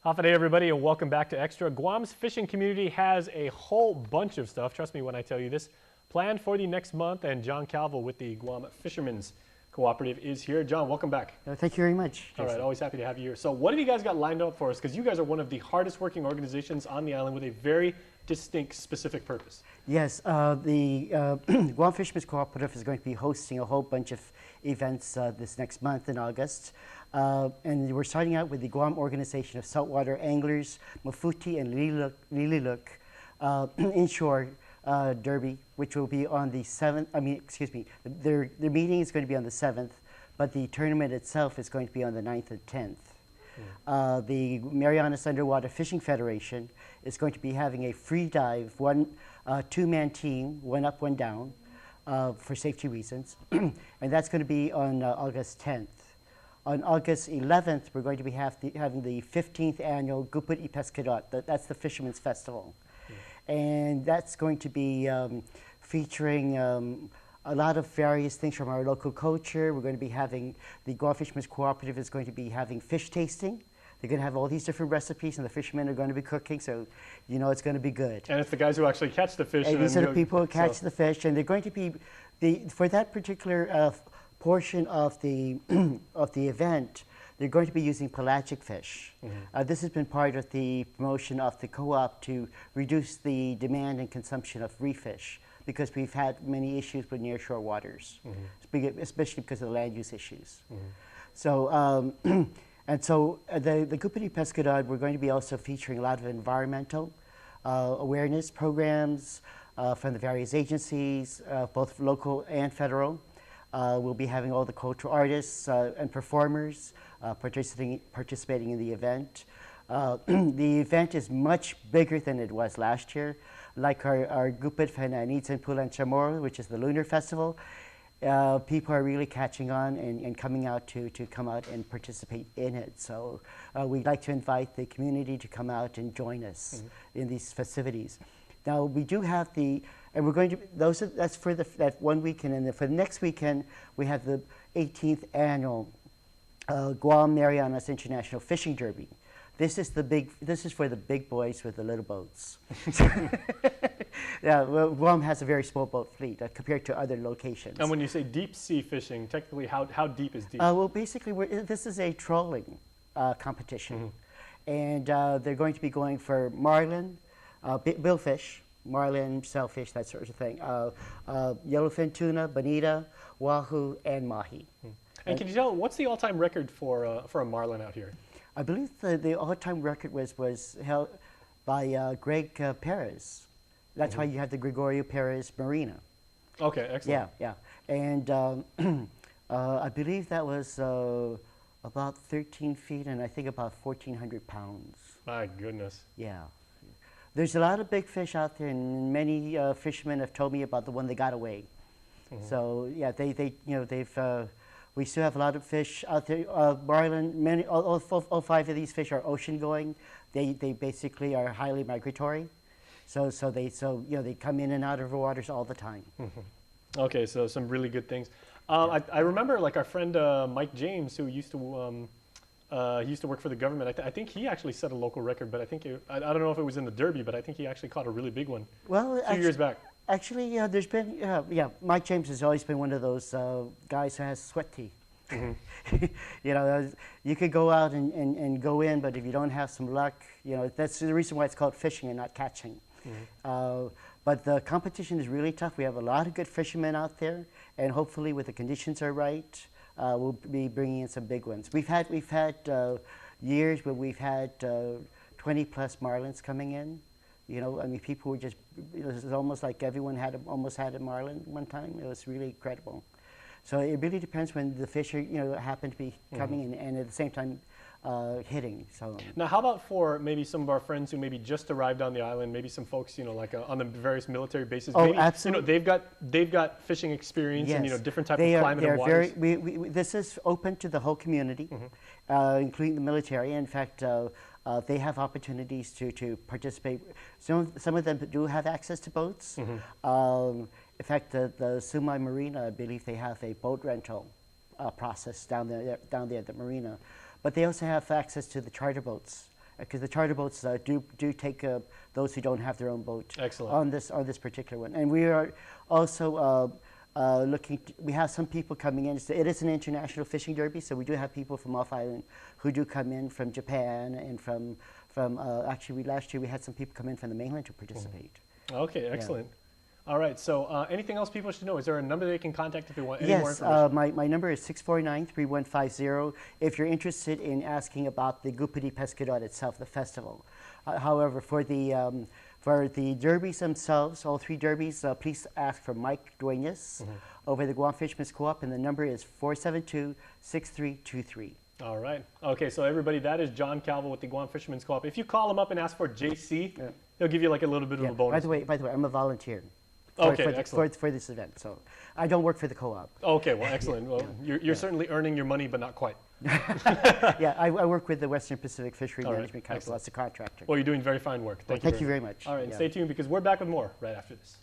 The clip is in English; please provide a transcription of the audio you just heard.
Hafa day, everybody, and welcome back to Extra. Guam's fishing community has a whole bunch of stuff, trust me when I tell you this, planned for the next month, and John Calvo with the Guam Fishermen's Cooperative is here. John, welcome back. Thank you very much, Jason. All right, always happy to have you here. So what have you guys got lined up for us? Because you guys are one of the hardest working organizations on the island with a very distinct, specific purpose. Yes, the Guam Fishermen's Cooperative is going to be hosting a whole bunch of events this next month in August. And we're starting out with the Guam Organization of Saltwater Anglers, Mafuti and Lililuk Inshore Derby, which will be on the 7th, their meeting is going to be on the 7th, but the tournament itself is going to be on the 9th and 10th. The Marianas Underwater Fishing Federation is going to be having a free dive, two-man team, one up, one down, for safety reasons, and that's going to be on August 10th. On August 11th, we're going to be having the 15th annual Gupit y Pescador. That's the Fisherman's Festival. And that's going to be featuring a lot of various things from our local culture. We're going to be having, the Guam Fishermen's Cooperative is going to be having fish tasting. They're going to have all these different recipes, and the fishermen are going to be cooking, so you know it's going to be good. And it's the guys who actually catch the fish. And these are the people who catch the fish, and they're going to be, for that particular portion of the event, they're going to be using pelagic fish. This has been part of the promotion of the co-op to reduce the demand and consumption of reef fish, because we've had many issues with nearshore waters, especially because of the land use issues. So, and so the Gupit Pescador, we're going to be also featuring a lot of environmental awareness programs from the various agencies, both local and federal. We'll be having all the cultural artists and performers participating in the event. The event is much bigger than it was last year. Like our Gupit Fananits and Pulan Chamorro, which is the Lunar Festival, people are really catching on and coming out to come out and participate in it. So we'd like to invite the community to come out and join us in these festivities. Now we do have and we're going to, that's for that one weekend, and then for the next weekend we have the 18th annual Guam Marianas International Fishing Derby. This is for the big boys with the little boats. Yeah, well, Guam has a very small boat fleet compared to other locations. And when you say deep sea fishing, technically how deep is deep? Well, basically this is a trolling competition. And they're going to be going for marlin, billfish, marlin, shellfish, that sort of thing, yellowfin tuna, bonita, wahoo, and mahi. And can you tell, what's the all-time record for a marlin out here? I believe the all-time record was held by Greg Perez. That's why you have the Gregorio Perez Marina. Okay, excellent. Yeah. And I believe that was about 13 feet and I think about 1,400 pounds. My goodness. Yeah. There's a lot of big fish out there, and many fishermen have told me about the one that got away. So yeah, we still have a lot of fish out there. Marlin, all 5 of these fish are ocean going. They basically are highly migratory. So they come in and out of the waters all the time. Okay, so some really good things. I remember like our friend Mike James, who used to work for the government. I think he actually set a local record, but I think I don't know if it was in the Derby, but I think he actually caught a really big one. Well, a few years back. Actually, there's been Mike James has always been one of those guys who has sweat tea. You know, you could go out and go in, but if you don't have some luck, you know, that's the reason why it's called fishing and not catching. But the competition is really tough. We have a lot of good fishermen out there, and hopefully, with the conditions are right, we'll be bringing in some big ones. We've had years where we've had 20+ marlins coming in. You know, I mean, people were just, it was almost like everyone almost had a marlin one time. It was really incredible. So it really depends when the fish are, happen to be coming in, and at the same time hitting. So now, how about for maybe some of our friends who maybe just arrived on the island, maybe some folks, like on the various military bases. Oh, maybe, absolutely. They've got fishing experience yes. and different type of climate and waters. This is open to the whole community, including the military. In fact, they have opportunities to participate. Some of them do have access to boats. In fact, the Sumai Marina, I believe they have a boat rental process down there at the marina. But they also have access to the charter boats because the charter boats do take those who don't have their own boat. Excellent. On this particular one. And we are also we have some people coming in. It is an international fishing derby, so we do have people from off island who do come in from Japan and from actually last year we had some people come in from the mainland to participate. Okay, excellent. All right, so anything else people should know? Is there a number they can contact if they want any more Yes, information? my number is 649-3150 if you're interested in asking about the Gupudi Pescador itself, the festival. However, for the derbies themselves, all three derbies, please ask for Mike Duenas over the Guam Fishermen's Co-op, and the number is 472-6323. All right. Okay, so everybody, that is John Calvo with the Guam Fishermen's Co-op. If you call him up and ask for JC, he'll give you like a little bit of a bonus. By the way, I'm a volunteer. Excellent. For this event, so I don't work for the co-op. Okay, well, excellent. Well, you're certainly earning your money, but not quite. Yeah, I work with the Western Pacific Fishery Management Council as a contractor. Well, you're doing very fine work. Thank you very much. All right, and stay tuned because we're back with more right after this.